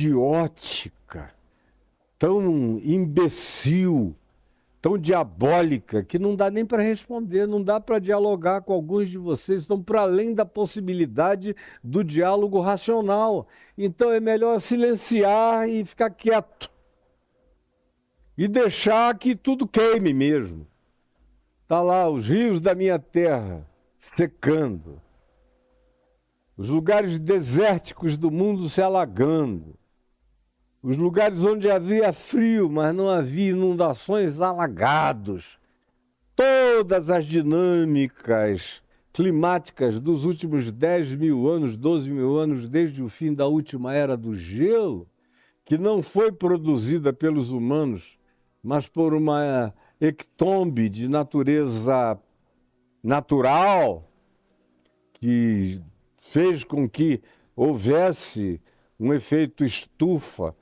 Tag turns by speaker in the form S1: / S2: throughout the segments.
S1: idiótica, tão imbecil, tão diabólica, que não dá nem para responder, não dá para dialogar com alguns de vocês, estão para além da possibilidade do diálogo racional. Então é melhor silenciar e ficar quieto. E deixar que tudo queime mesmo. Está lá os rios da minha terra secando, os lugares desérticos do mundo se alagando, os lugares onde havia frio, mas não havia inundações, alagados. Todas as dinâmicas climáticas dos últimos 10 mil anos, 12 mil anos, desde o fim da última era do gelo, que não foi produzida pelos humanos, mas por uma hecatombe de natureza natural, que fez com que houvesse um efeito estufa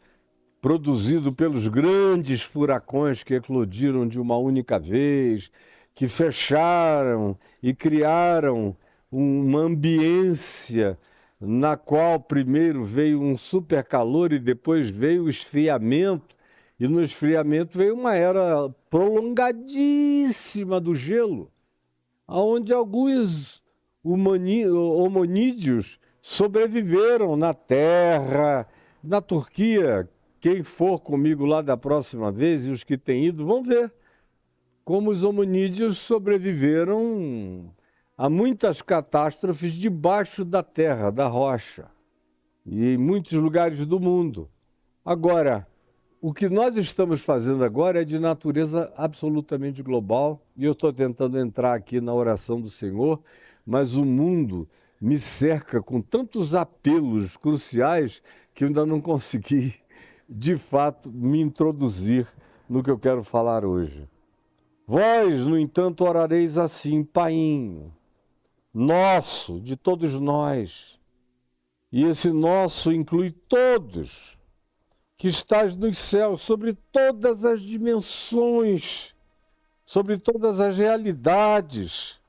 S1: produzido pelos grandes furacões que eclodiram de uma única vez, que fecharam e criaram uma ambiência na qual primeiro veio um supercalor e depois veio o esfriamento, e no esfriamento veio uma era prolongadíssima do gelo, onde alguns hominídeos sobreviveram na Terra, na Turquia. Quem for comigo lá da próxima vez, e os que têm ido, vão ver como os hominídeos sobreviveram a muitas catástrofes debaixo da terra, da rocha, e em muitos lugares do mundo. Agora, o que nós estamos fazendo agora é de natureza absolutamente global, e eu estou tentando entrar aqui na oração do Senhor, mas o mundo me cerca com tantos apelos cruciais que eu ainda não consegui, de fato, me introduzir no que eu quero falar hoje. Vós, no entanto, orareis assim, Painho, nosso, de todos nós, e esse nosso inclui todos, que estás nos céus, sobre todas as dimensões, sobre todas as realidades.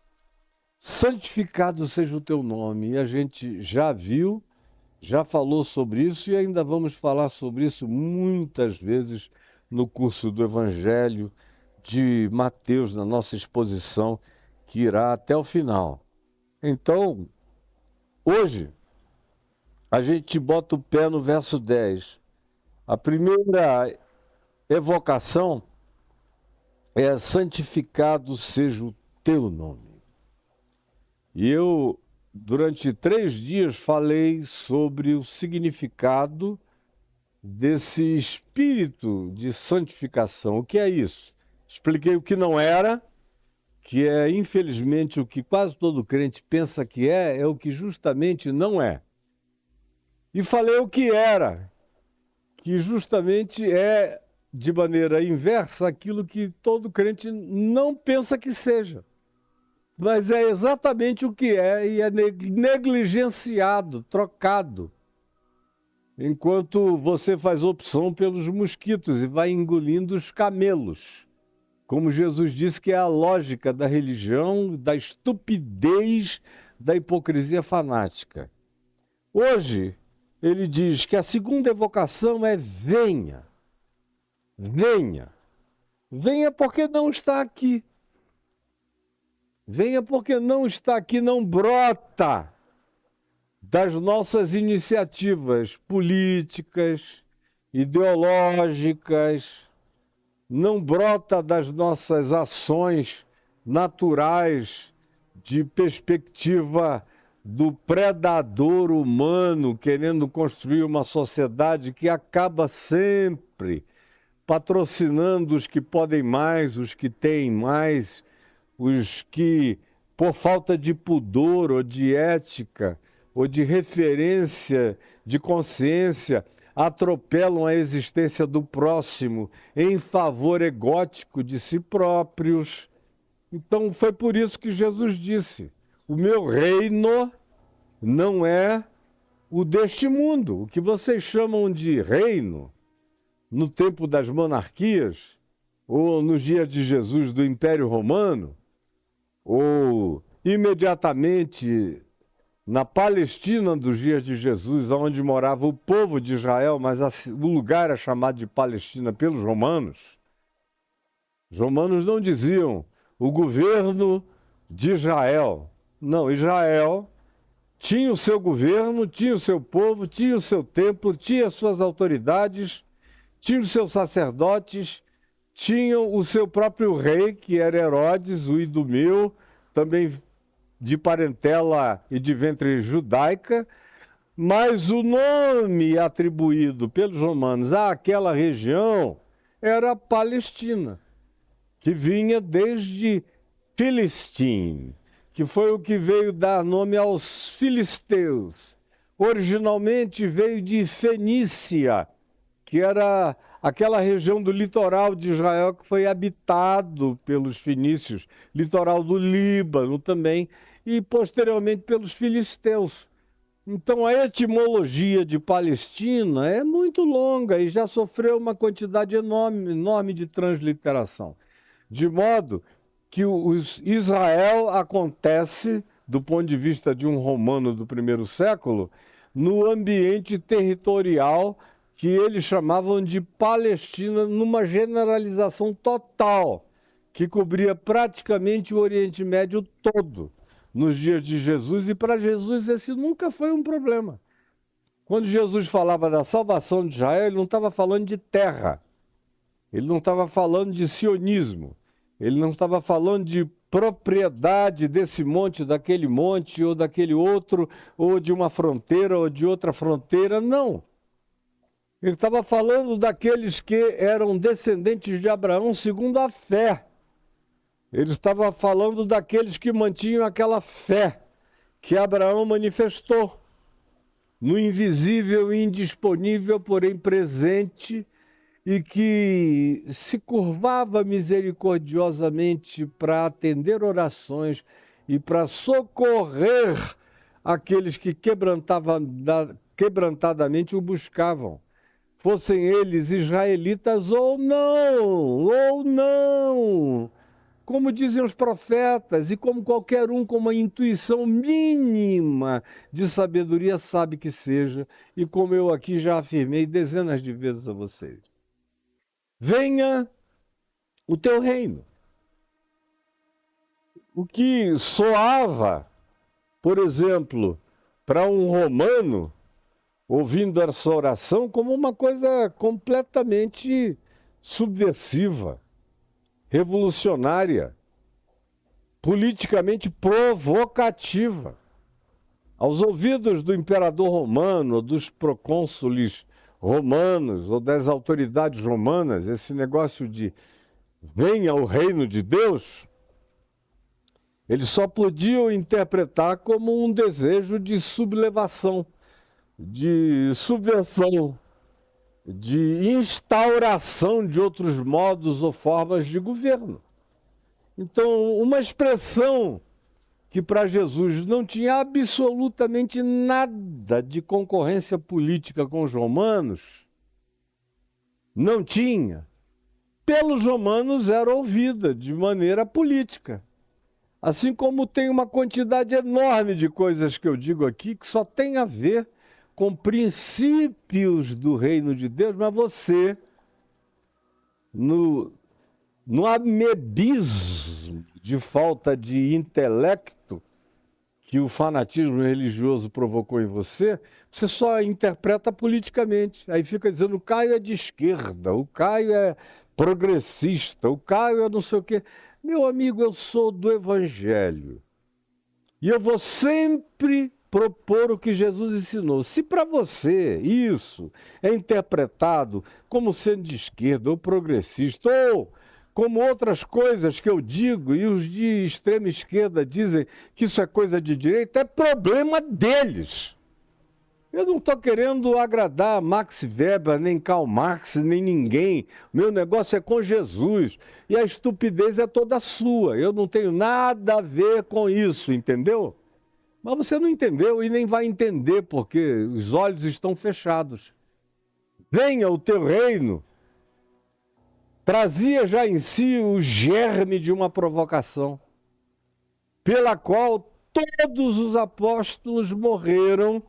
S1: Santificado seja o teu nome. E a gente já viu, já falou sobre isso e ainda vamos falar sobre isso muitas vezes no curso do Evangelho de Mateus, na nossa exposição, que irá até o final. Então, hoje, a gente bota o pé no verso 10. A primeira evocação é santificado seja o teu nome. E eu, durante 3 dias, falei sobre o significado desse espírito de santificação. O que é isso? Expliquei o que não era, que é, infelizmente, o que quase todo crente pensa que é o que justamente não é. E falei o que era, que justamente é, de maneira inversa, aquilo que todo crente não pensa que seja. Mas é exatamente o que é e é negligenciado, trocado. Enquanto você faz opção pelos mosquitos e vai engolindo os camelos. Como Jesus disse que é a lógica da religião, da estupidez, da hipocrisia fanática. Hoje, ele diz que a segunda evocação é venha. Venha. Venha porque não está aqui. Venha porque não está aqui, não brota das nossas iniciativas políticas, ideológicas, não brota das nossas ações naturais de perspectiva do predador humano querendo construir uma sociedade que acaba sempre patrocinando os que podem mais, os que têm mais, os que, por falta de pudor ou de ética ou de referência, de consciência, atropelam a existência do próximo em favor egótico de si próprios. Então foi por isso que Jesus disse: o meu reino não é o deste mundo. O que vocês chamam de reino, no tempo das monarquias, ou nos dias de Jesus do Império Romano, ou imediatamente na Palestina dos dias de Jesus, onde morava o povo de Israel, mas o lugar é chamado de Palestina pelos romanos. Os romanos não diziam o governo de Israel. Não, Israel tinha o seu governo, tinha o seu povo, tinha o seu templo, tinha suas autoridades, tinha os seus sacerdotes, tinha o seu próprio rei, que era Herodes, o Idumeu, também de parentela e de ventre judaica, mas o nome atribuído pelos romanos àquela região era Palestina, que vinha desde Filistim, que foi o que veio dar nome aos filisteus. Originalmente veio de Fenícia, que era aquela região do litoral de Israel que foi habitado pelos fenícios, litoral do Líbano também, e posteriormente pelos filisteus. Então a etimologia de Palestina é muito longa e já sofreu uma quantidade enorme de transliteração. De modo que Israel acontece, do ponto de vista de um romano do primeiro século, no ambiente territorial que eles chamavam de Palestina, numa generalização total, que cobria praticamente o Oriente Médio todo nos dias de Jesus, e para Jesus esse nunca foi um problema. Quando Jesus falava da salvação de Israel, ele não estava falando de terra, ele não estava falando de sionismo, ele não estava falando de propriedade desse monte, daquele monte, ou daquele outro, ou de uma fronteira, ou de outra fronteira, não. Ele estava falando daqueles que eram descendentes de Abraão segundo a fé. Ele estava falando daqueles que mantinham aquela fé que Abraão manifestou no invisível e indisponível, porém presente, e que se curvava misericordiosamente para atender orações e para socorrer aqueles que quebrantadamente o buscavam, fossem eles israelitas ou não, como dizem os profetas, e como qualquer um com uma intuição mínima de sabedoria sabe que seja, e como eu aqui já afirmei dezenas de vezes a vocês. Venha o teu reino. O que soava, por exemplo, para um romano, ouvindo essa oração, como uma coisa completamente subversiva, revolucionária, politicamente provocativa. Aos ouvidos do imperador romano, dos procônsules romanos ou das autoridades romanas, esse negócio de venha o reino de Deus, eles só podiam interpretar como um desejo de sublevação, de subversão, de instauração de outros modos ou formas de governo. Então, uma expressão que para Jesus não tinha absolutamente nada de concorrência política com os romanos, não tinha, pelos romanos era ouvida de maneira política. Assim como tem uma quantidade enorme de coisas que eu digo aqui que só tem a ver com princípios do reino de Deus, mas você, no amebismo de falta de intelecto que o fanatismo religioso provocou em você, você só interpreta politicamente. Aí fica dizendo, o Caio é de esquerda, o Caio é progressista, o Caio é não sei o quê. Meu amigo, eu sou do Evangelho. E eu vou sempre propor o que Jesus ensinou. Se para você isso é interpretado como sendo de esquerda ou progressista, ou como outras coisas que eu digo, e os de extrema esquerda dizem que isso é coisa de direita, é problema deles. Eu não estou querendo agradar Max Weber, nem Karl Marx, nem ninguém. Meu negócio é com Jesus. E a estupidez é toda sua. Eu não tenho nada a ver com isso, entendeu? Mas você não entendeu e nem vai entender, porque os olhos estão fechados. Venha o teu reino. Trazia já em si o germe de uma provocação, pela qual todos os apóstolos morreram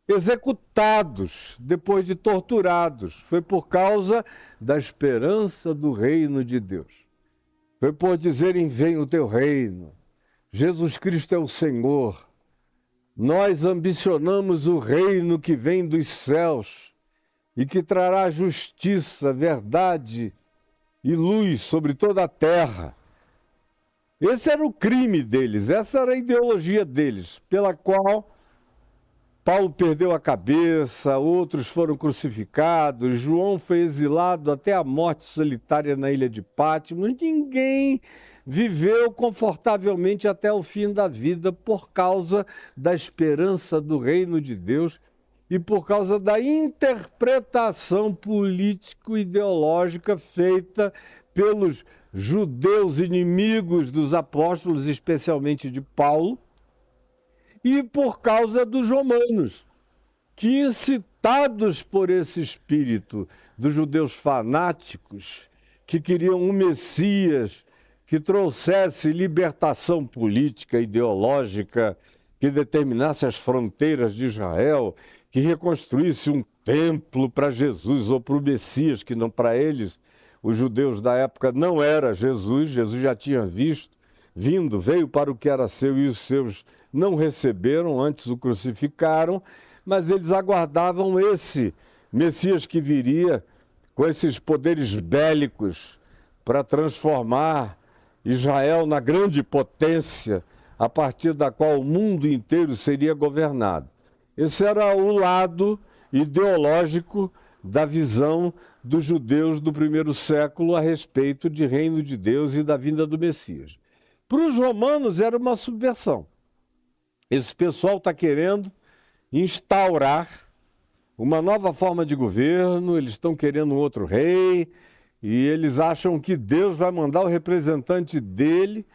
S1: executados, depois de torturados. Foi por causa da esperança do reino de Deus. Foi por dizerem: venha o teu reino. Jesus Cristo é o Senhor. Nós ambicionamos o reino que vem dos céus e que trará justiça, verdade e luz sobre toda a terra. Esse era o crime deles, essa era a ideologia deles, pela qual Paulo perdeu a cabeça, outros foram crucificados, João foi exilado até a morte solitária na ilha de Patmos. Ninguém viveu confortavelmente até o fim da vida por causa da esperança do reino de Deus e por causa da interpretação político-ideológica feita pelos judeus inimigos dos apóstolos, especialmente de Paulo, e por causa dos romanos, que, incitados por esse espírito dos judeus fanáticos, que queriam um Messias que trouxesse libertação política, ideológica, que determinasse as fronteiras de Israel, que reconstruísse um templo para Jesus ou para o Messias, que não para eles, os judeus da época, não era Jesus. Jesus já tinha vindo, veio para o que era seu e os seus não receberam, antes o crucificaram, mas eles aguardavam esse Messias que viria com esses poderes bélicos para transformar Israel na grande potência a partir da qual o mundo inteiro seria governado. Esse era o lado ideológico da visão dos judeus do primeiro século a respeito de reino de Deus e da vinda do Messias. Para os romanos era uma subversão. Esse pessoal está querendo instaurar uma nova forma de governo, eles estão querendo um outro rei, e eles acham que Deus vai mandar o representante dele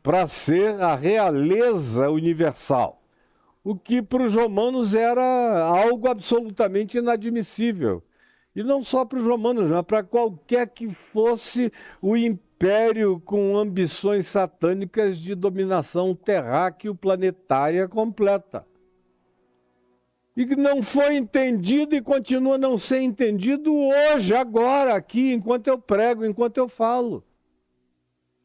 S1: para ser a realeza universal. O que para os romanos era algo absolutamente inadmissível. E não só para os romanos, mas para qualquer que fosse o império com ambições satânicas de dominação terráqueo-planetária completa. E que não foi entendido e continua a não ser entendido hoje, agora, aqui, enquanto eu prego, enquanto eu falo.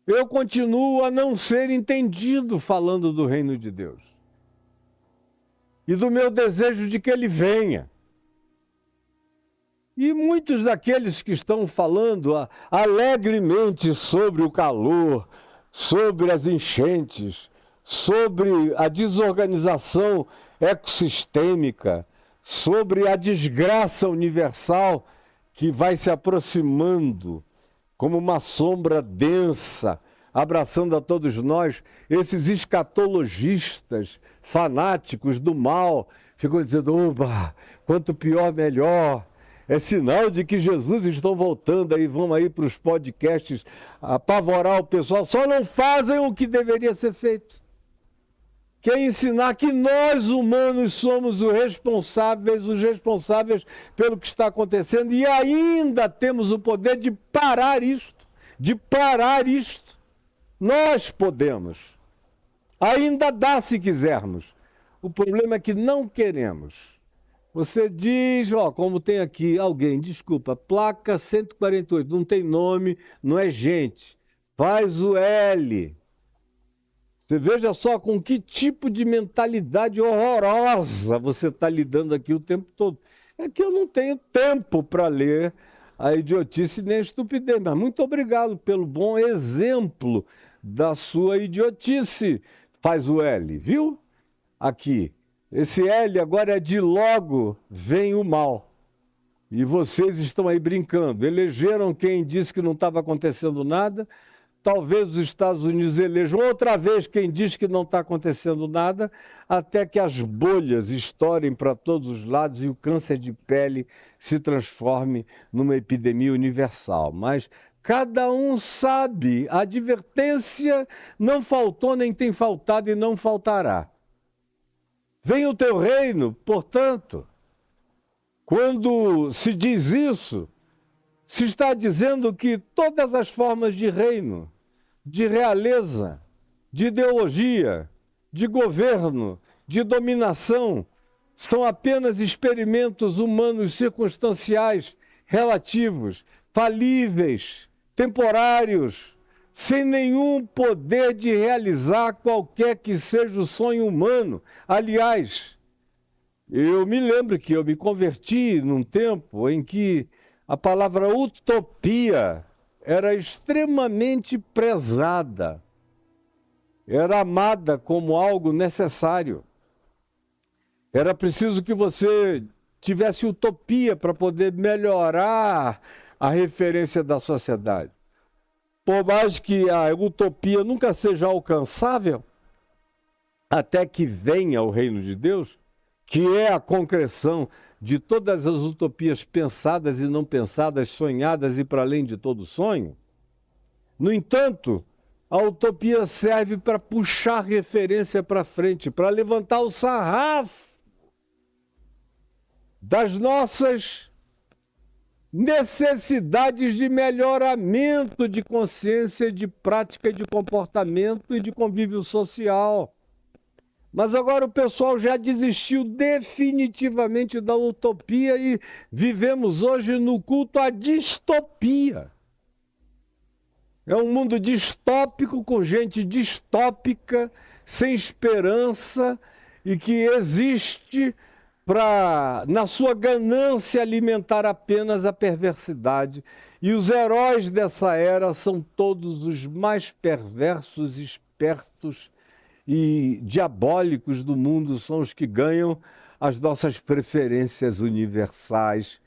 S1: Eu continuo a não ser entendido falando do reino de Deus. E do meu desejo de que ele venha. E muitos daqueles que estão falando alegremente sobre o calor, sobre as enchentes, sobre a desorganização ecossistêmica, sobre a desgraça universal que vai se aproximando como uma sombra densa, abraçando a todos nós, esses escatologistas fanáticos do mal ficam dizendo: oba, quanto pior, melhor. É sinal de que Jesus estão voltando aí, vão aí para os podcasts apavorar o pessoal. Só não fazem o que deveria ser feito. Que é ensinar que nós, humanos, somos os responsáveis pelo que está acontecendo e ainda temos o poder de parar isto, Nós podemos. Ainda dá se quisermos. O problema é que não queremos. Você diz, como tem aqui alguém, desculpa, placa 148, não tem nome, não é gente. Faz o L. Você veja só com que tipo de mentalidade horrorosa você está lidando aqui o tempo todo. É que eu não tenho tempo para ler a idiotice nem a estupidez, mas muito obrigado pelo bom exemplo da sua idiotice. Faz o L, viu? Aqui. Esse L agora é de logo vem o mal. E vocês estão aí brincando. Elegeram quem disse que não estava acontecendo nada. Talvez os Estados Unidos elejam outra vez quem diz que não está acontecendo nada, até que as bolhas estourem para todos os lados e o câncer de pele se transforme numa epidemia universal. Mas cada um sabe, a advertência não faltou, nem tem faltado e não faltará. Venha o teu reino, portanto, quando se diz isso, se está dizendo que todas as formas de reino, de realeza, de ideologia, de governo, de dominação, são apenas experimentos humanos circunstanciais, relativos, falíveis, temporários, sem nenhum poder de realizar qualquer que seja o sonho humano. Aliás, eu me lembro que eu me converti num tempo em que a palavra utopia era extremamente prezada, era amada como algo necessário. Era preciso que você tivesse utopia para poder melhorar a referência da sociedade. Por mais que a utopia nunca seja alcançável, até que venha o reino de Deus, que é a concreção de todas as utopias pensadas e não pensadas, sonhadas e para além de todo sonho. No entanto, a utopia serve para puxar referência para frente, para levantar o sarrafo das nossas necessidades de melhoramento de consciência, de prática, de comportamento e de convívio social. Mas agora o pessoal já desistiu definitivamente da utopia e vivemos hoje no culto à distopia. É um mundo distópico, com gente distópica, sem esperança e que existe para, na sua ganância, alimentar apenas a perversidade. E os heróis dessa era são todos os mais perversos, espertos e diabólicos do mundo, são os que ganham as nossas preferências universais.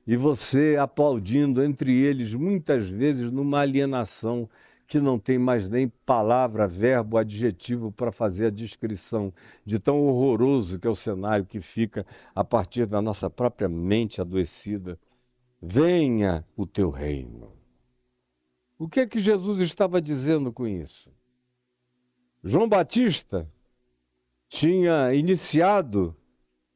S1: E você aplaudindo entre eles, muitas vezes, numa alienação que não tem mais nem palavra, verbo, adjetivo para fazer a descrição de tão horroroso que é o cenário que fica a partir da nossa própria mente adoecida. Venha o teu reino. O que é que Jesus estava dizendo com isso? João Batista tinha iniciado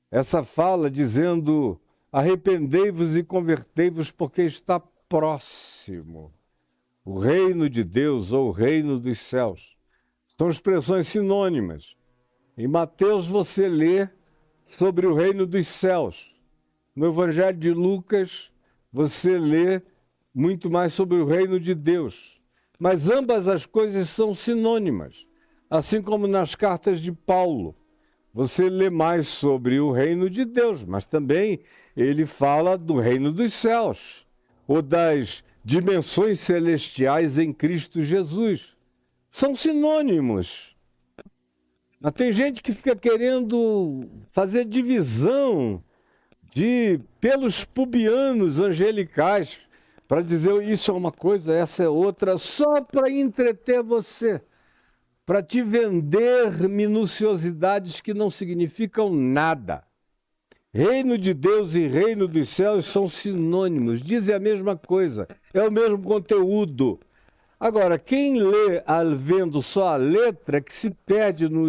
S1: essa fala dizendo: arrependei-vos e convertei-vos, porque está próximo o reino de Deus ou o reino dos céus. São expressões sinônimas. Em Mateus você lê sobre o reino dos céus. No Evangelho de Lucas você lê muito mais sobre o reino de Deus. Mas ambas as coisas são sinônimas. Assim como nas cartas de Paulo, você lê mais sobre o reino de Deus, mas também ele fala do reino dos céus, ou das dimensões celestiais em Cristo Jesus. São sinônimos. Mas tem gente que fica querendo fazer divisão de pelos pubianos angelicais, para dizer isso é uma coisa, essa é outra, só para entreter você, para te vender minuciosidades que não significam nada. Reino de Deus e reino dos céus são sinônimos, dizem a mesma coisa, é o mesmo conteúdo. Agora, quem lê vendo só a letra que se perde no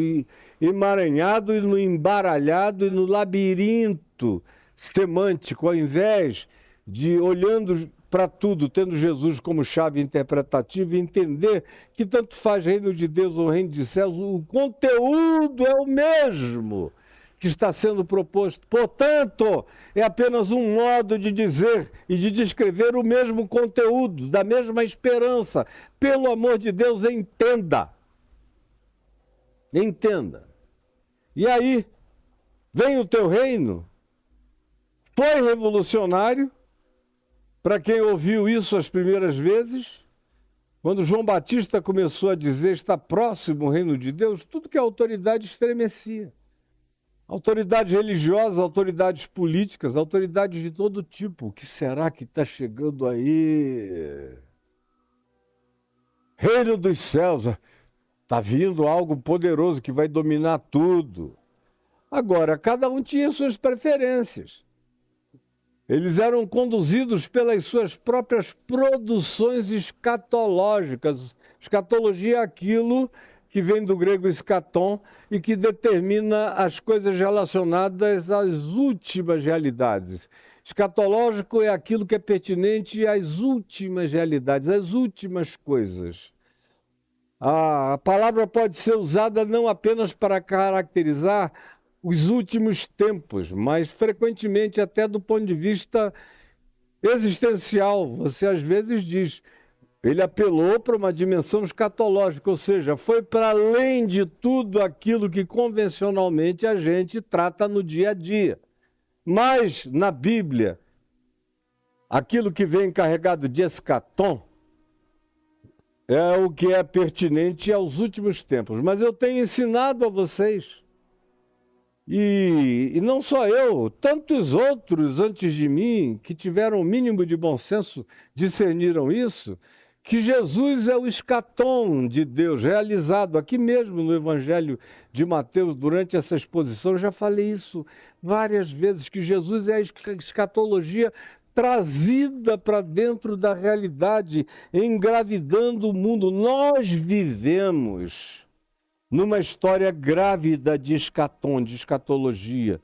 S1: emaranhado e no embaralhado e no labirinto semântico, ao invés de olhando para tudo, tendo Jesus como chave interpretativa e entender que tanto faz reino de Deus ou reino de céus, o conteúdo é o mesmo que está sendo proposto. Portanto, é apenas um modo de dizer e de descrever o mesmo conteúdo, da mesma esperança. Pelo amor de Deus, entenda. Entenda. E aí, vem o teu reino. Foi revolucionário para quem ouviu isso as primeiras vezes. Quando João Batista começou a dizer está próximo o reino de Deus, tudo que a autoridade estremecia. Autoridades religiosas, autoridades políticas, autoridades de todo tipo. O que será que está chegando aí? Reino dos céus, está vindo algo poderoso que vai dominar tudo. Agora, cada um tinha suas preferências. Eles eram conduzidos pelas suas próprias produções escatológicas. Escatologia é aquilo que vem do grego escaton e que determina as coisas relacionadas às últimas realidades. Escatológico é aquilo que é pertinente às últimas realidades, às últimas coisas. A palavra pode ser usada não apenas para caracterizar os últimos tempos, mas frequentemente até do ponto de vista existencial. Você às vezes diz, ele apelou para uma dimensão escatológica, ou seja, foi para além de tudo aquilo que convencionalmente a gente trata no dia a dia. Mas, na Bíblia, aquilo que vem carregado de escatom é o que é pertinente aos últimos tempos. Mas eu tenho ensinado a vocês, e não só eu, tantos outros antes de mim, que tiveram o mínimo de bom senso, discerniram isso, que Jesus é o escatom de Deus, realizado aqui mesmo no Evangelho de Mateus, durante essa exposição. Eu já falei isso várias vezes, que Jesus é a escatologia trazida para dentro da realidade, engravidando o mundo. Nós vivemos numa história grávida de escatom, de escatologia,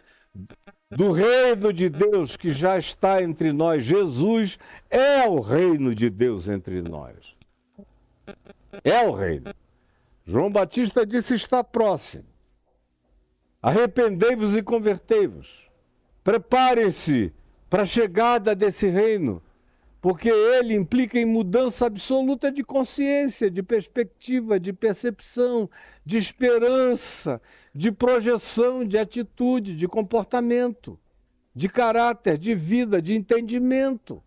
S1: do reino de Deus que já está entre nós. Jesus é o reino de Deus entre nós. É o reino. João Batista disse: está próximo. Arrependei-vos e convertei-vos. Preparem-se para a chegada desse reino, porque ele implica em mudança absoluta de consciência, de perspectiva, de percepção, de esperança, de projeção, de atitude, de comportamento, de caráter, de vida, de entendimento.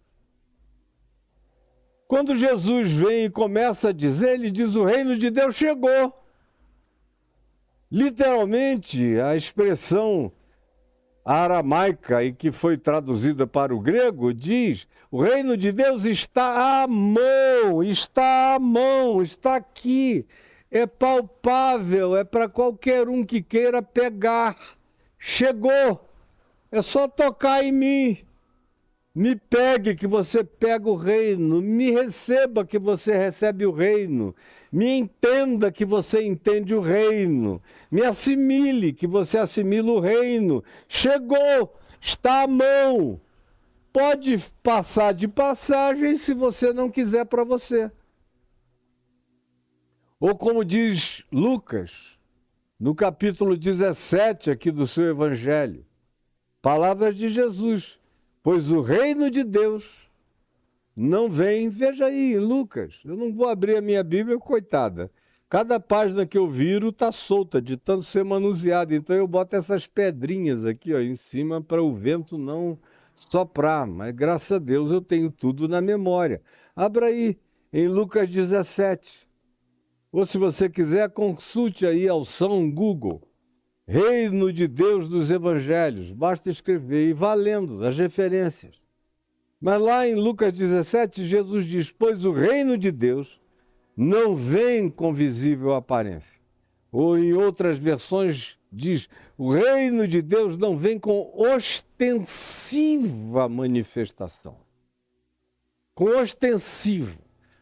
S1: Quando Jesus vem e começa a dizer, ele diz: o reino de Deus chegou. Literalmente, a expressão aramaica e que foi traduzida para o grego diz: o reino de Deus está à mão, está à mão, está aqui, é palpável, é para qualquer um que queira pegar. Chegou, é só tocar em mim. Me pegue que você pega o reino, me receba que você recebe o reino, me entenda que você entende o reino, me assimile que você assimila o reino. Chegou, está à mão. Pode passar de passagem se você não quiser para você. Ou como diz Lucas, no capítulo 17 aqui do seu Evangelho, palavras de Jesus: pois o reino de Deus não vem... Veja aí, Lucas, eu não vou abrir a minha Bíblia, coitada. Cada página que eu viro está solta, de tanto ser manuseada. Então eu boto essas pedrinhas aqui, ó, em cima para o vento não soprar. Mas graças a Deus eu tenho tudo na memória. Abra aí, em Lucas 17. Ou se você quiser, consulte aí ao São Google. Reino de Deus dos Evangelhos. Basta escrever e vá lendo as referências. Mas lá em Lucas 17, Jesus diz: pois o reino de Deus não vem com visível aparência. Ou em outras versões diz: o reino de Deus não vem com ostensiva manifestação. Com ostensivo.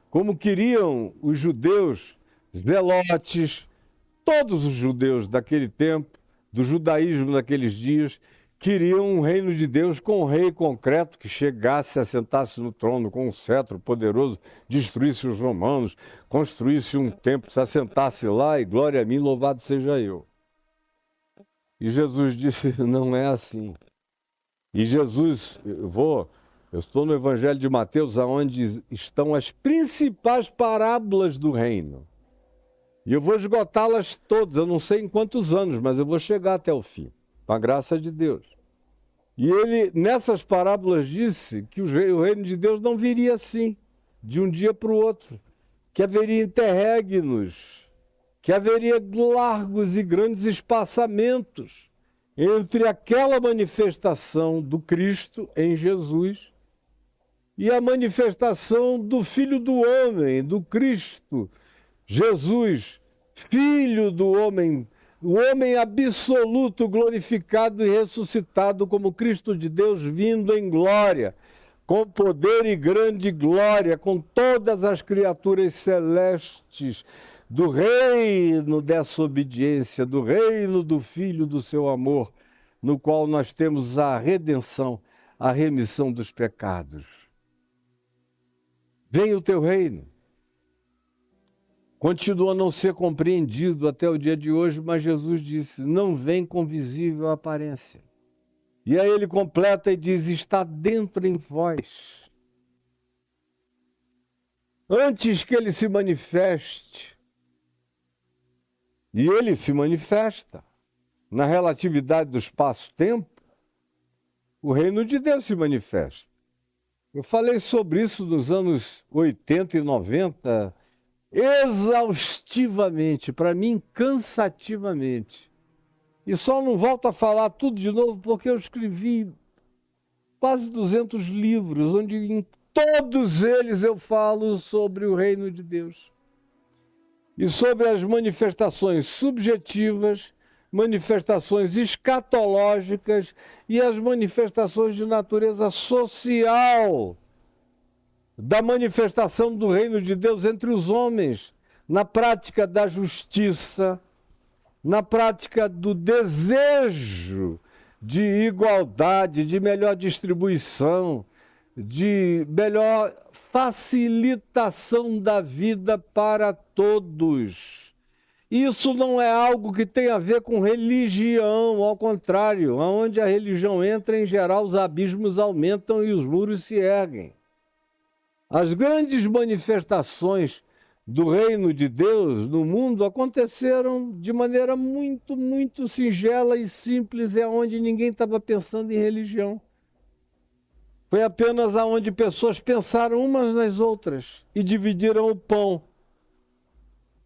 S1: Como queriam os judeus zelotes, todos os judeus daquele tempo, do judaísmo daqueles dias, queriam um reino de Deus com um rei concreto que chegasse, assentasse no trono com um cetro poderoso, destruísse os romanos, construísse um templo, se assentasse lá e glória a mim, louvado seja eu. E Jesus disse: não é assim. E Jesus, eu estou no Evangelho de Mateus, onde estão as principais parábolas do reino. E eu vou esgotá-las todas, eu não sei em quantos anos, mas eu vou chegar até o fim, com a graça de Deus. E ele, nessas parábolas, disse que o reino de Deus não viria assim, de um dia para o outro, que haveria interregnos, que haveria largos e grandes espaçamentos entre aquela manifestação do Cristo em Jesus e a manifestação do Filho do Homem, do Cristo, Jesus, Filho do Homem, o homem absoluto, glorificado e ressuscitado como Cristo de Deus, vindo em glória, com poder e grande glória, com todas as criaturas celestes, do reino dessa obediência, do reino do Filho do seu amor, no qual nós temos a redenção, a remissão dos pecados. Venha o teu reino. continua a não ser compreendido até o dia de hoje, mas Jesus disse, não vem com visível aparência. E aí ele completa e diz, está dentro em vós. Antes que ele se manifeste, e ele se manifesta na relatividade do espaço-tempo, o reino de Deus se manifesta. Eu falei sobre isso nos anos 80 e 90, exaustivamente, para mim, cansativamente. E só não volto a falar tudo de novo porque eu escrevi quase 200 livros, onde em todos eles eu falo sobre o reino de Deus. E sobre as manifestações subjetivas, manifestações escatológicas e as manifestações de natureza social da manifestação do reino de Deus entre os homens, na prática da justiça, na prática do desejo de igualdade, de melhor distribuição, de melhor facilitação da vida para todos. Isso não é algo que tem a ver com religião, ao contrário, onde a religião entra, em geral, os abismos aumentam e os muros se erguem. As grandes manifestações do reino de Deus no mundo aconteceram de maneira muito, muito singela e simples, é onde ninguém estava pensando em religião. Foi apenas aonde pessoas pensaram umas nas outras e dividiram o pão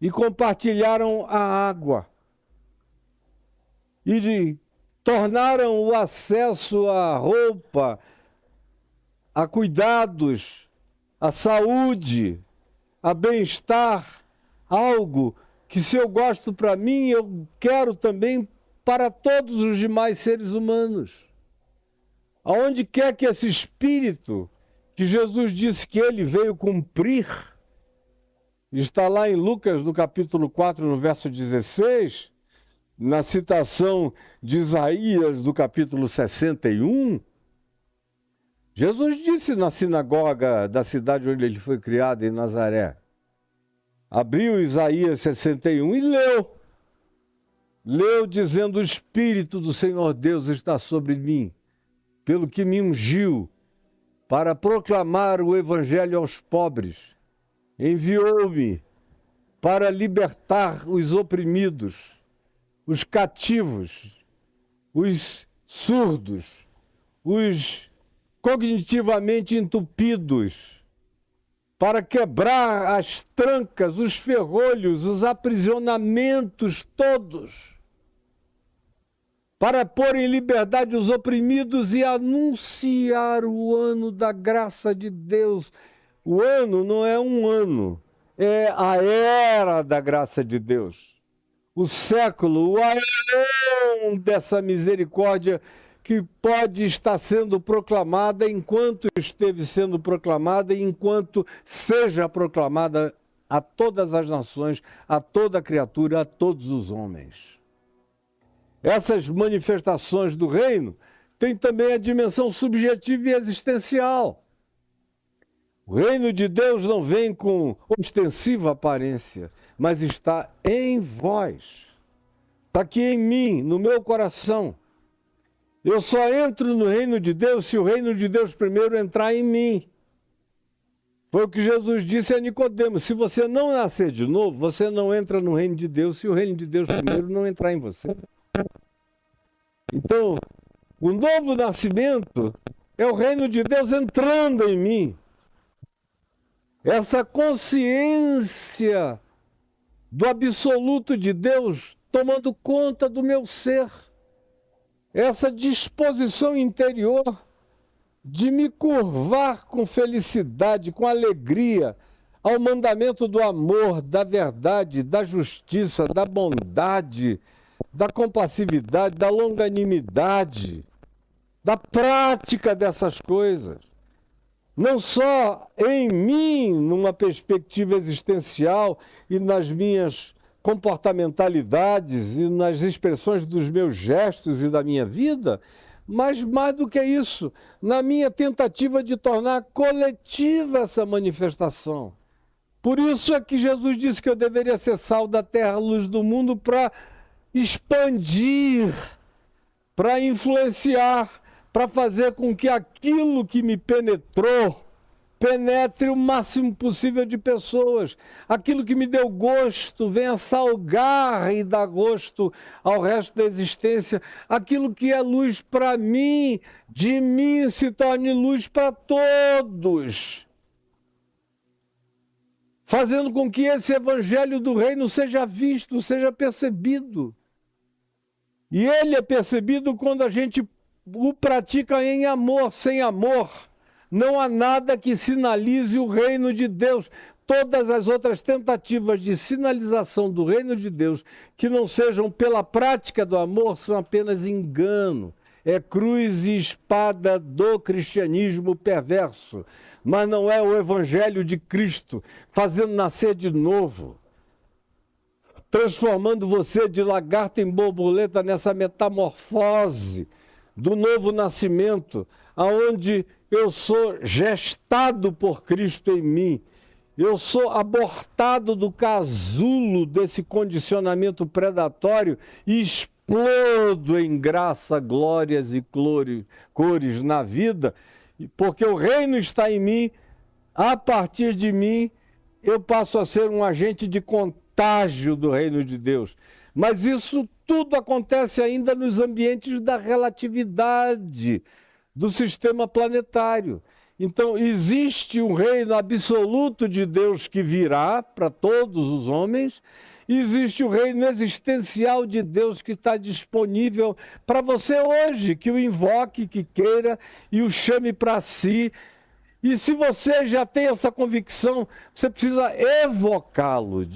S1: e compartilharam a água e tornaram o acesso à roupa, a cuidados, à saúde, a bem-estar, algo que se eu gosto para mim, eu quero também para todos os demais seres humanos. Aonde quer que esse espírito, que Jesus disse que ele veio cumprir, está lá em Lucas, no capítulo 4, no verso 16, na citação de Isaías, do capítulo 61, Jesus disse na sinagoga da cidade onde ele foi criado, em Nazaré, abriu Isaías 61 e leu. Leu dizendo, o Espírito do Senhor Deus está sobre mim, pelo que me ungiu para proclamar o Evangelho aos pobres. Enviou-me para libertar os oprimidos, os cativos, os surdos, os cognitivamente entupidos, para quebrar as trancas, os ferrolhos, os aprisionamentos todos, para pôr em liberdade os oprimidos e anunciar o ano da graça de Deus. O ano não é um ano, é a era da graça de Deus. O século, o aeon dessa misericórdia que pode estar sendo proclamada enquanto esteve sendo proclamada e enquanto seja proclamada a todas as nações, a toda criatura, a todos os homens. Essas manifestações do reino têm também a dimensão subjetiva e existencial. O reino de Deus não vem com ostensiva aparência, mas está em vós. Está aqui em mim, no meu coração. Eu só entro no reino de Deus se o reino de Deus primeiro entrar em mim. Foi o que Jesus disse a Nicodemo. Se você não nascer de novo, você não entra no reino de Deus se o reino de Deus primeiro não entrar em você. Então, o novo nascimento é o reino de Deus entrando em mim. Essa consciência do absoluto de Deus tomando conta do meu ser. Essa disposição interior de me curvar com felicidade, com alegria, ao mandamento do amor, da verdade, da justiça, da bondade, da compassividade, da longanimidade, da prática dessas coisas. Não só em mim, numa perspectiva existencial e nas minhas comportamentalidades e nas expressões dos meus gestos e da minha vida, mas mais do que isso, na minha tentativa de tornar coletiva essa manifestação. Por isso é que Jesus disse que eu deveria ser sal da terra, luz do mundo, para expandir, para influenciar, para fazer com que aquilo que me penetrou penetre o máximo possível de pessoas. Aquilo que me deu gosto venha salgar e dar gosto ao resto da existência. Aquilo que é luz para mim, de mim se torne luz para todos. Fazendo com que esse evangelho do reino seja visto, seja percebido. E ele é percebido quando a gente o pratica em amor. Sem amor, não há nada que sinalize o reino de Deus. Todas as outras tentativas de sinalização do reino de Deus que não sejam pela prática do amor são apenas engano. É cruz e espada do cristianismo perverso. Mas não é o evangelho de Cristo fazendo nascer de novo, transformando você de lagarta em borboleta nessa metamorfose do novo nascimento, aonde eu sou gestado por Cristo em mim. Eu sou abortado do casulo desse condicionamento predatório e explodo em graça, glórias e cores na vida, porque o reino está em mim. A partir de mim, eu passo a ser um agente de contágio do reino de Deus. Mas isso tudo acontece ainda nos ambientes da relatividade do sistema planetário. Então, existe um reino absoluto de Deus que virá para todos os homens, e existe o reino existencial de Deus que está disponível para você hoje, que o invoque, que queira e o chame para si. E se você já tem essa convicção, você precisa evocá-lo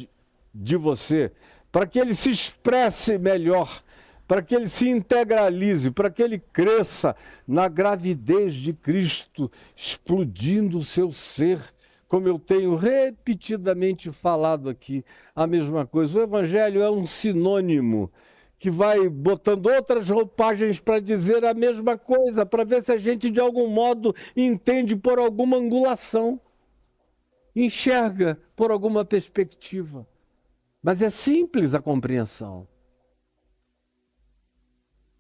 S1: de você, para que ele se expresse melhor, para que ele se integralize, para que ele cresça na gravidez de Cristo, explodindo o seu ser, como eu tenho repetidamente falado aqui, a mesma coisa. O Evangelho é um sinônimo que vai botando outras roupagens para dizer a mesma coisa, para ver se a gente de algum modo entende por alguma angulação, enxerga por alguma perspectiva. Mas é simples a compreensão.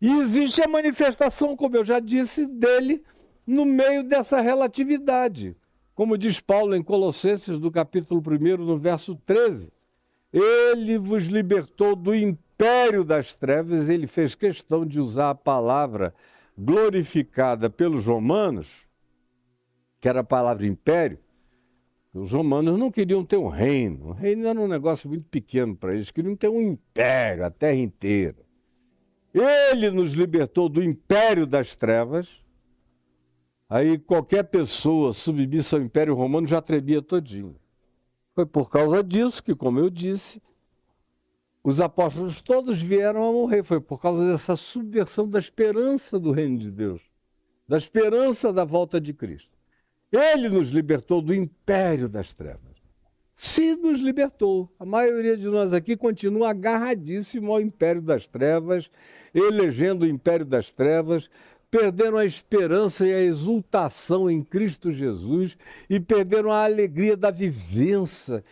S1: E existe a manifestação, como eu já disse, dele no meio dessa relatividade. Como diz Paulo em Colossenses, do capítulo 1, no verso 13. Ele vos libertou do império das trevas. Ele fez questão de usar a palavra glorificada pelos romanos, que era a palavra império. Os romanos não queriam ter um reino. O reino era um negócio muito pequeno para eles. Queriam ter um império, a terra inteira. Ele nos libertou do império das trevas. Aí qualquer pessoa submissa ao Império Romano já tremia todinho. Foi por causa disso que, como eu disse, os apóstolos todos vieram a morrer. Foi por causa dessa subversão da esperança do reino de Deus, da esperança da volta de Cristo. Ele nos libertou do império das trevas. Se nos libertou. A maioria de nós aqui continua agarradíssimo ao império das trevas, elegendo o império das trevas, perderam a esperança e a exultação em Cristo Jesus e perderam a alegria da vivência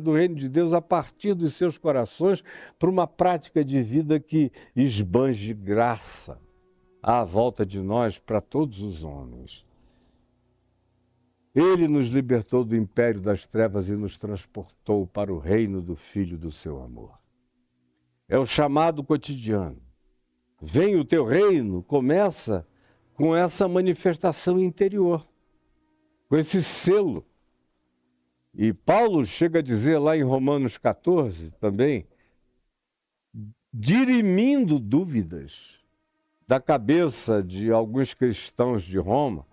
S1: do reino de Deus a partir dos seus corações para uma prática de vida que esbanje graça à volta de nós para todos os homens. Ele nos libertou do império das trevas e nos transportou para o reino do Filho do seu amor. É o chamado cotidiano. Vem o teu reino, começa com essa manifestação interior, com esse selo. E Paulo chega a dizer lá em Romanos 14 também, dirimindo dúvidas da cabeça de alguns cristãos de Roma,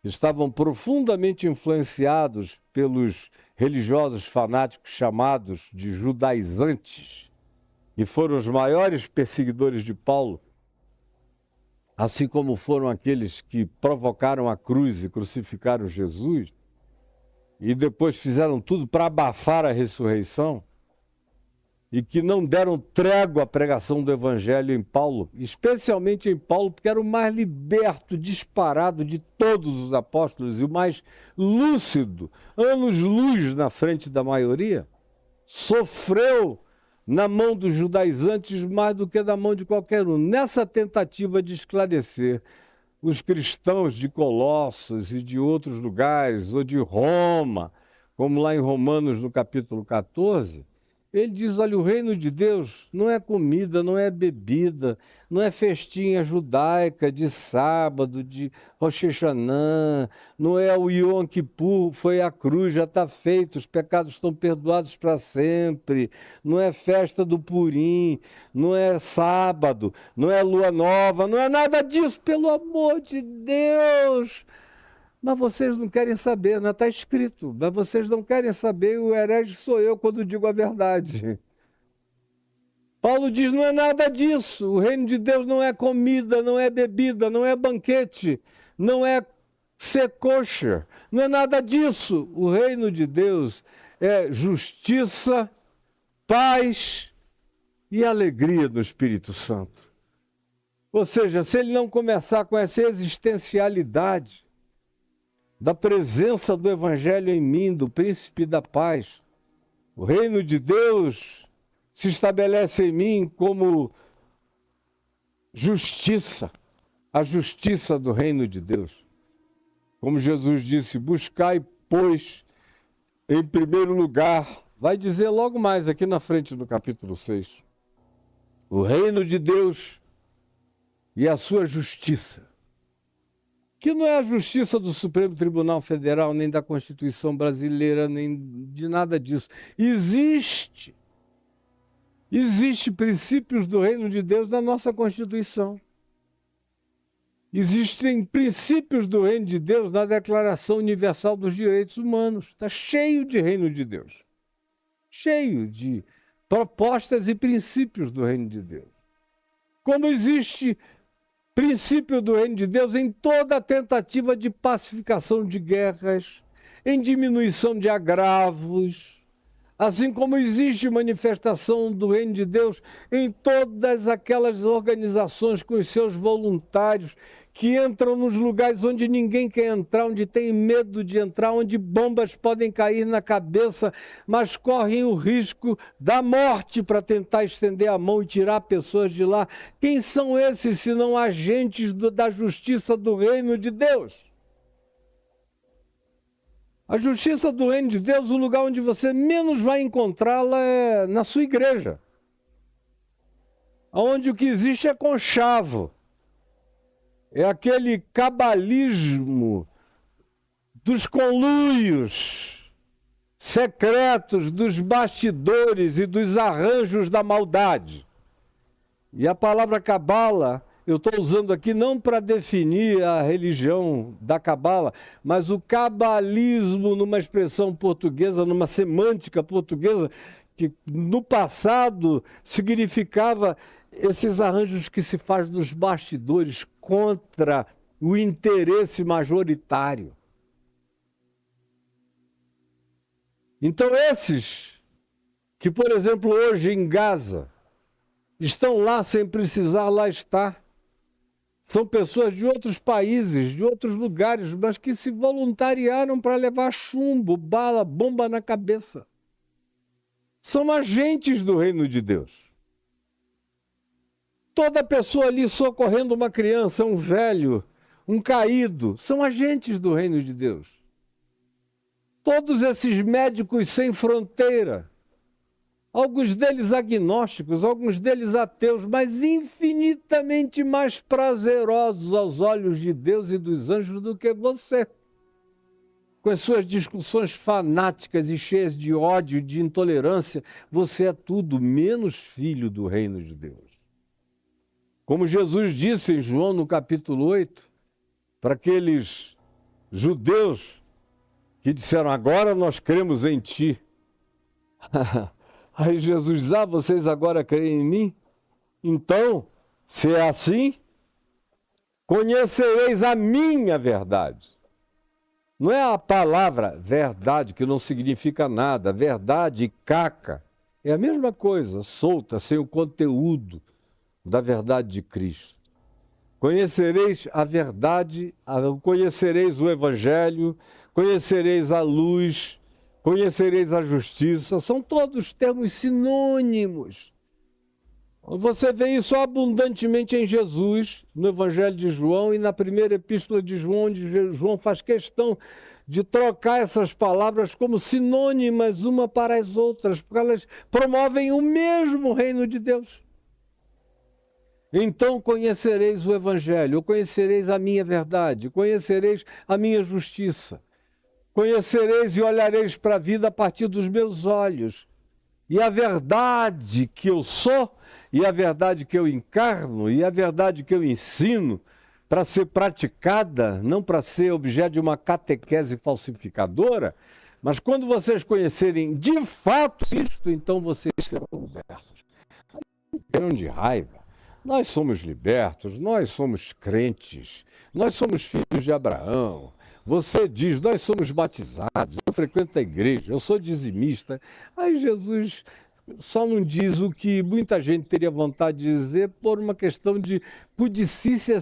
S1: que estavam profundamente influenciados pelos religiosos fanáticos chamados de judaizantes, e foram os maiores perseguidores de Paulo, assim como foram aqueles que provocaram a cruz e crucificaram Jesus, e depois fizeram tudo para abafar a ressurreição. e que não deram trégua à pregação do evangelho em Paulo, especialmente em Paulo, porque era o mais liberto, disparado de todos os apóstolos e o mais lúcido, anos-luz na frente da maioria, sofreu na mão dos judaizantes mais do que na mão de qualquer um. Nessa tentativa de esclarecer os cristãos de Colossos e de outros lugares, ou de Roma, como lá em Romanos, no capítulo 14, ele diz, olha, o reino de Deus não é comida, não é bebida, não é festinha judaica de sábado, de Rosh Hashanah, não é o Yom Kippur, foi a cruz, já está feito, os pecados estão perdoados para sempre, não é festa do Purim, não é sábado, não é lua nova, não é nada disso, pelo amor de Deus! Mas vocês não querem saber, não está escrito. Mas vocês não querem saber, o herege sou eu quando digo a verdade. Paulo diz, não é nada disso. O reino de Deus não é comida, não é bebida, não é banquete, não é ser kosher. Não é nada disso. O reino de Deus é justiça, paz e alegria do Espírito Santo. Ou seja, se ele não começar com essa existencialidade da presença do Evangelho em mim, do Príncipe da Paz, o reino de Deus se estabelece em mim como justiça, a justiça do reino de Deus. Como Jesus disse, buscai, pois, em primeiro lugar, vai dizer logo mais aqui na frente do capítulo 6, o reino de Deus e a sua justiça, que não é a justiça do Supremo Tribunal Federal, nem da Constituição brasileira, nem de nada disso. Existem princípios do reino de Deus na nossa Constituição. Existem princípios do reino de Deus na Declaração Universal dos Direitos Humanos. Está cheio de reino de Deus. Cheio de propostas e princípios do reino de Deus. Como existe princípio do reino de Deus em toda a tentativa de pacificação de guerras, em diminuição de agravos, assim como existe manifestação do reino de Deus em todas aquelas organizações com os seus voluntários que entram nos lugares onde ninguém quer entrar, onde tem medo de entrar, onde bombas podem cair na cabeça, mas correm o risco da morte para tentar estender a mão e tirar pessoas de lá. Quem são esses, senão agentes da justiça do reino de Deus? A justiça do reino de Deus, o lugar onde você menos vai encontrá-la é na sua igreja, onde o que existe é conchavo. É aquele cabalismo dos conluios secretos, dos bastidores e dos arranjos da maldade. E a palavra cabala, eu estou usando aqui não para definir a religião da cabala, mas o cabalismo numa expressão portuguesa, numa semântica portuguesa, que no passado significava esses arranjos que se faz nos bastidores contra o interesse majoritário. Então esses que, por exemplo, hoje em Gaza, estão lá sem precisar lá estar, são pessoas de outros países, de outros lugares, mas que se voluntariaram para levar chumbo, bala, bomba na cabeça. São agentes do reino de Deus. Toda pessoa ali socorrendo uma criança, um velho, um caído, são agentes do reino de Deus. Todos esses médicos sem fronteira, alguns deles agnósticos, alguns deles ateus, mas infinitamente mais prazerosos aos olhos de Deus e dos anjos do que você. Com as suas discussões fanáticas e cheias de ódio e de intolerância, você é tudo menos filho do reino de Deus. Como Jesus disse em João no capítulo 8, para aqueles judeus que disseram, agora nós cremos em ti. Aí Jesus diz, vocês agora creem em mim? Então, se é assim, conhecereis a minha verdade. Não é a palavra verdade, que não significa nada, verdade e caca. É a mesma coisa, solta, sem o conteúdo da verdade de Cristo. Conhecereis a verdade, conhecereis o Evangelho, conhecereis a luz, conhecereis a justiça. São todos termos sinônimos. Você vê isso abundantemente em Jesus, no Evangelho de João e na primeira epístola de João, onde João faz questão de trocar essas palavras como sinônimas uma para as outras, porque elas promovem o mesmo reino de Deus. Então conhecereis o Evangelho, conhecereis a minha verdade, conhecereis a minha justiça, conhecereis e olhareis para a vida a partir dos meus olhos. E a verdade que eu sou, e a verdade que eu encarno, e a verdade que eu ensino, para ser praticada, não para ser objeto de uma catequese falsificadora, mas quando vocês conhecerem de fato isto, então vocês serão libertos. Não de raiva. Nós somos libertos, nós somos crentes, nós somos filhos de Abraão. Você diz, nós somos batizados, eu frequento a igreja, eu sou dizimista. Aí Jesus só não diz o que muita gente teria vontade de dizer por uma questão de pudicícia,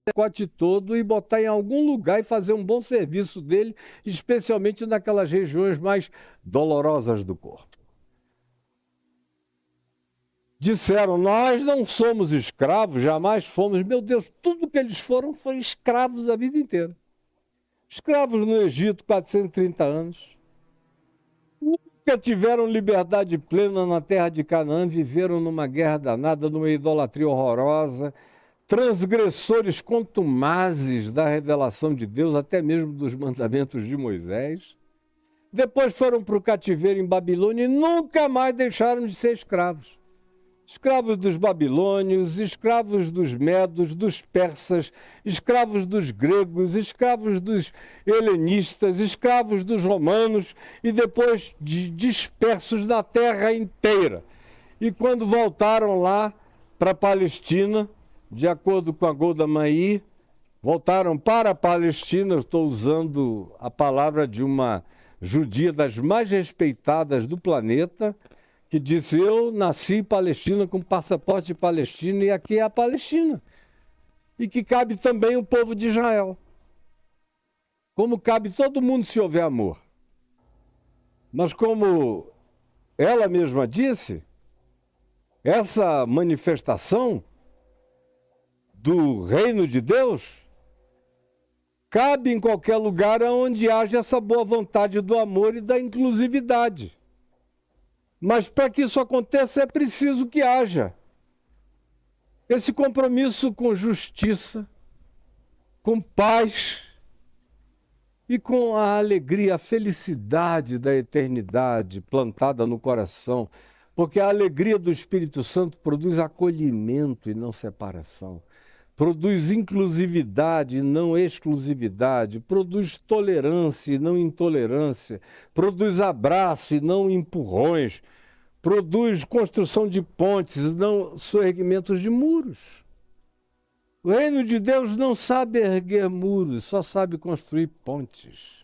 S1: pacote todo e botar em algum lugar e fazer um bom serviço dele, especialmente naquelas regiões mais dolorosas do corpo. Disseram, nós não somos escravos, jamais fomos. Meu Deus, tudo que eles foram foi escravos a vida inteira. Escravos no Egito, 430 anos. Nunca tiveram liberdade plena na terra de Canaã, viveram numa guerra danada, numa idolatria horrorosa, transgressores contumazes da revelação de Deus, até mesmo dos mandamentos de Moisés. Depois foram para o cativeiro em Babilônia e nunca mais deixaram de ser escravos. Escravos dos babilônios, escravos dos medos, dos persas, escravos dos gregos, escravos dos helenistas, escravos dos romanos e depois dispersos na terra inteira. E quando voltaram lá para a Palestina, de acordo com a Golda Meir, voltaram para a Palestina, eu estou usando a palavra de uma judia das mais respeitadas do planeta, que disse, eu nasci em Palestina com passaporte palestino e aqui é a Palestina. E que cabe também o povo de Israel. Como cabe todo mundo se houver amor. Mas como ela mesma disse, essa manifestação do reino de Deus cabe em qualquer lugar onde haja essa boa vontade do amor e da inclusividade. Mas para que isso aconteça é preciso que haja esse compromisso com justiça, com paz e com a alegria, a felicidade da eternidade plantada no coração. Porque a alegria do Espírito Santo produz acolhimento e não separação. Produz inclusividade e não exclusividade, produz tolerância e não intolerância, produz abraço e não empurrões, produz construção de pontes e não soerguimentos de muros. O reino de Deus não sabe erguer muros, só sabe construir pontes.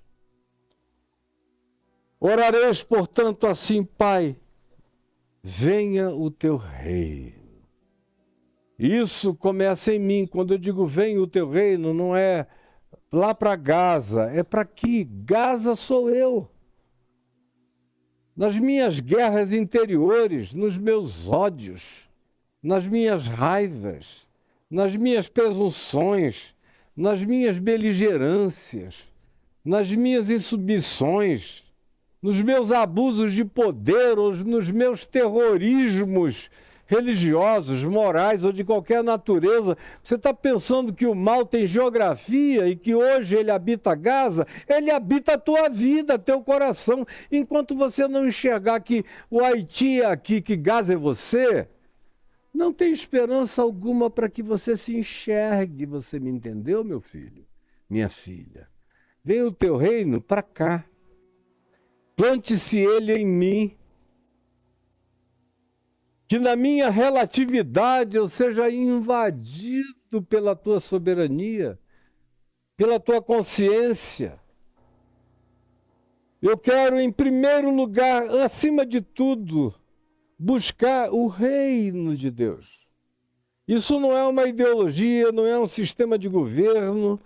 S1: Orareis, portanto, assim, Pai, venha o teu reino. Isso começa em mim. Quando eu digo venha o teu reino, não é lá para Gaza, é para aqui. Gaza sou eu. Nas minhas guerras interiores, nos meus ódios, nas minhas raivas, nas minhas presunções, nas minhas beligerâncias, nas minhas insubmissões, nos meus abusos de poder ou nos meus terrorismos religiosos, morais ou de qualquer natureza. Você está pensando que o mal tem geografia e que hoje ele habita Gaza? Ele habita a tua vida, teu coração. Enquanto você não enxergar que o Haiti é aqui, que Gaza é você, não tem esperança alguma para que você se enxergue. Você me entendeu, meu filho? Minha filha. Vem o teu reino para cá. Plante-se ele em mim. Que na minha relatividade eu seja invadido pela tua soberania, pela tua consciência. Eu quero, em primeiro lugar, acima de tudo, buscar o reino de Deus. Isso não é uma ideologia, não é um sistema de governo,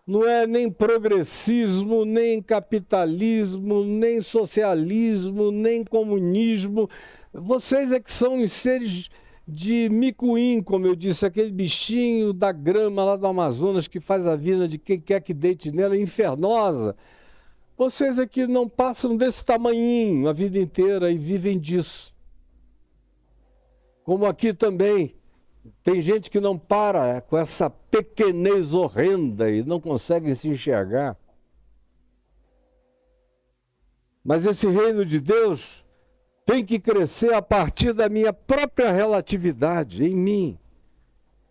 S1: não é nem progressismo, nem capitalismo, nem socialismo, nem comunismo. Vocês é que são os seres de micuim, como eu disse, aquele bichinho da grama lá do Amazonas que faz a vida de quem quer que deite nela infernosa. Vocês é que não passam desse tamanhinho a vida inteira e vivem disso. Como aqui também, tem gente que não para com essa pequenez horrenda e não consegue se enxergar. Mas esse reino de Deus tem que crescer a partir da minha própria relatividade, em mim.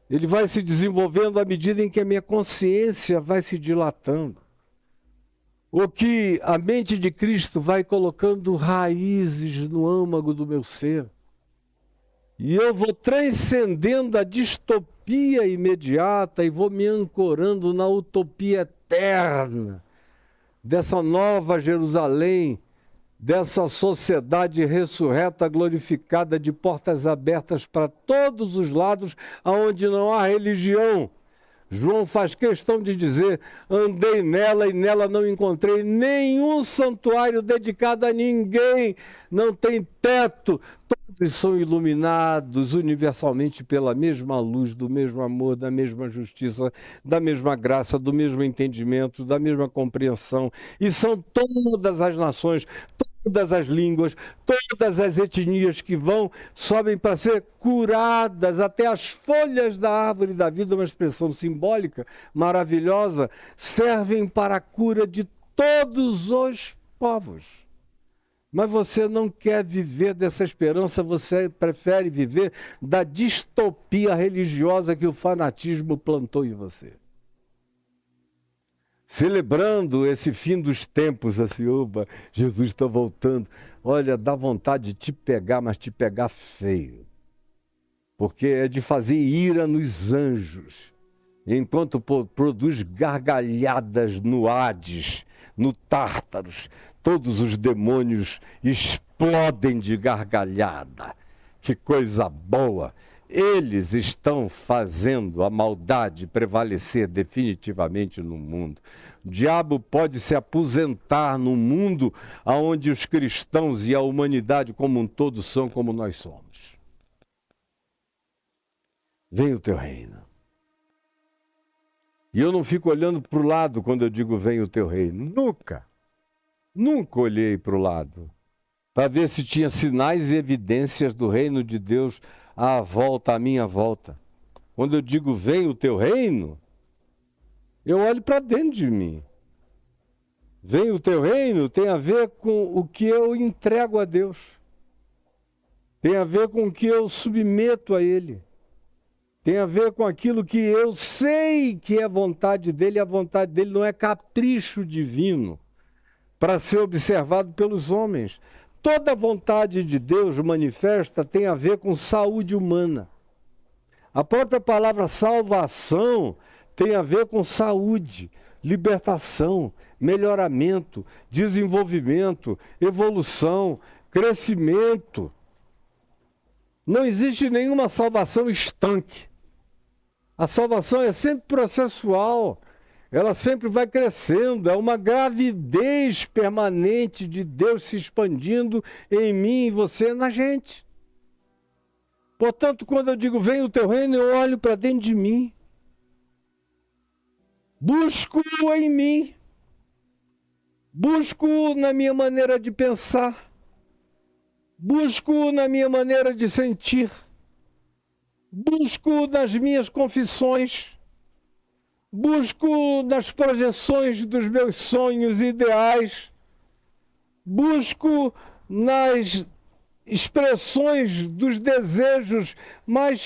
S1: Ele vai se desenvolvendo à medida em que a minha consciência vai se dilatando. O que a mente de Cristo vai colocando raízes no âmago do meu ser. E eu vou transcendendo a distopia imediata e vou me ancorando na utopia eterna dessa nova Jerusalém, dessa sociedade ressurreta, glorificada, de portas abertas para todos os lados, aonde não há religião. João faz questão de dizer: andei nela e nela não encontrei nenhum santuário dedicado a ninguém, não tem teto, todos são iluminados universalmente pela mesma luz, do mesmo amor, da mesma justiça, da mesma graça, do mesmo entendimento, da mesma compreensão. E são todas as nações, todas as línguas, todas as etnias que sobem para ser curadas, até as folhas da árvore da vida, uma expressão simbólica maravilhosa, servem para a cura de todos os povos. Mas você não quer viver dessa esperança, você prefere viver da distopia religiosa que o fanatismo plantou em você. Celebrando esse fim dos tempos, assim, oba, Jesus está voltando. Olha, dá vontade de te pegar, mas te pegar feio. Porque é de fazer ira nos anjos, enquanto produz gargalhadas no Hades, no Tártaros. Todos os demônios explodem de gargalhada. Que coisa boa! Eles estão fazendo a maldade prevalecer definitivamente no mundo. O diabo pode se aposentar no mundo onde os cristãos e a humanidade como um todo são como nós somos. Vem o teu reino. E eu não fico olhando para o lado quando eu digo vem o teu reino. Nunca olhei para o lado para ver se tinha sinais e evidências do reino de Deus à minha volta. Quando eu digo vem o teu reino, eu olho para dentro de mim. Vem o teu reino tem a ver com o que eu entrego a Deus. Tem a ver com o que eu submeto a Ele. Tem a ver com aquilo que eu sei que é vontade dEle, e a vontade dEle não é capricho divino para ser observado pelos homens. Toda vontade de Deus manifesta tem a ver com saúde humana. A própria palavra salvação tem a ver com saúde, libertação, melhoramento, desenvolvimento, evolução, crescimento. Não existe nenhuma salvação estanque. A salvação é sempre processual. Ela sempre vai crescendo, é uma gravidez permanente de Deus se expandindo em mim, em você, na gente. Portanto, quando eu digo vem o teu reino, eu olho para dentro de mim. Busco-o em mim. Busco-o na minha maneira de pensar. Busco-o na minha maneira de sentir. Busco-o nas minhas confissões. Busco nas projeções dos meus sonhos e ideais. Busco nas expressões dos desejos mais